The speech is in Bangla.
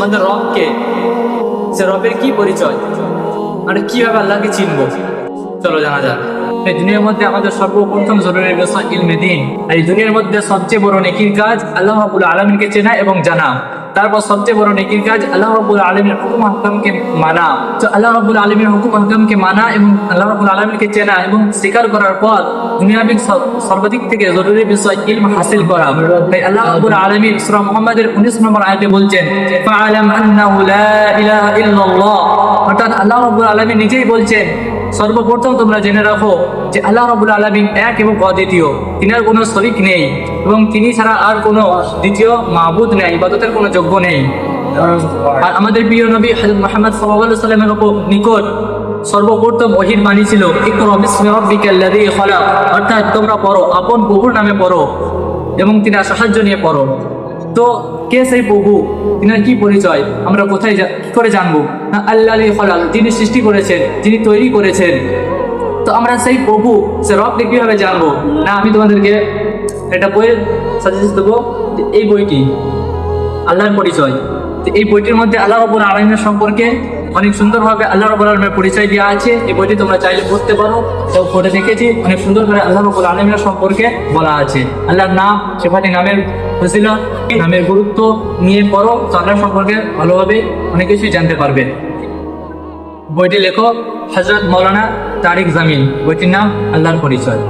আমাদের রবকে, সে রবের কি পরিচয়, আমরা কিভাবে আল্লাহকে চিনব, চলো জানা যাক। এই দুনিয়ার মধ্যে আমাদের সর্বপ্রথম জরুরি বিষয় ইলমে দ্বীন। আর এই দুনিয়ার মধ্যে সবচেয়ে বড় নেকির কাজ আল্লাহ রাব্বুল আলামিনকে চেনা এবং জানা। তারপর সবচেয়ে বড় নেকির কাজ আল্লাহ রাব্বুল আলামিনের হুকুম আহকামকে মানা। তো আল্লাহ রাব্বুল আলামিনের হুকুম আহকামকে মানা এবং আল্লাহ রাব্বুল আলামিনকে চেনা এবং স্বীকার করার পর দুনিয়াবিক সর্বাধিক থেকে জরুরি বিষয় ইলম হাসিল করা। তাই আল্লাহ রাব্বুল আলামিন সূরা মুহাম্মাদের 19 নম্বর আয়াতে বলছেন, ফাআলাম আন্নাহু লা ইলাহা ইল্লাল্লাহ। অর্থাৎ আল্লাহ রাব্বুল আলামিন নিজেই বলছেন, সর্বপ্রথম তোমরা জেনে রাখো যে আল্লাহ রাব্বুল আলামিন এক এবং অদ্বিতীয়, তিনার কোনো শরীক নেই এবং তিনি ছাড়া আর কোনো দ্বিতীয় মাবুদ নেই, ইবাদতের কোনো যোগ্য নেই। আর আমাদের প্রিয় নবী হযরত মুহাম্মদ সাল্লাল্লাহু আলাইহি সাল্লামের নিকট সর্বপ্রথম ওহীর বাণী ছিল ইকরা বিসমি রাব্বিকাল্লাযী খলাক। অর্থাৎ তোমরা পড়ো, আপন প্রভুর নামে পড়ো এবং তিনার সাহায্য নিয়ে পড়ো। তো কে সেই প্রভু, তিনার কি পরিচয়, আমরা কোথায় কি করে জানবো? না, আল্লাহই খলাক, যিনি সৃষ্টি করেছেন, যিনি তৈরি করেছেন। তো আমরা সেই প্রভু, সে রবকে কিভাবে জানবো? না, আমি তোমাদেরকে একটা বইয়ের সাজেস্ট দেবো, এই বইটি আল্লাহর পরিচয়। তো এই বইটির মধ্যে আল্লাহ রাব্বুল আলামিনের সম্পর্কে অনেক সুন্দরভাবে আল্লাহ রাব্বুল আলামিনের পরিচয় দেওয়া আছে। এই বইটি তোমরা চাইলে পড়তে পারো। তো পড়ে দেখেছি, অনেক সুন্দর করে আল্লাহ রাব্বুল আলামিনের সম্পর্কে বলা আছে। আল্লাহর নাম, সেখানে নামের ফজিলত, নামের গুরুত্ব নিয়ে পড়ো, তো আল্লাহ সম্পর্কে ভালোভাবে অনেক কিছুই জানতে পারবে। বইটি লেখক হযরত মাওলানা তারিক জামিল, বইটির নাম আল্লাহর পরিচয়।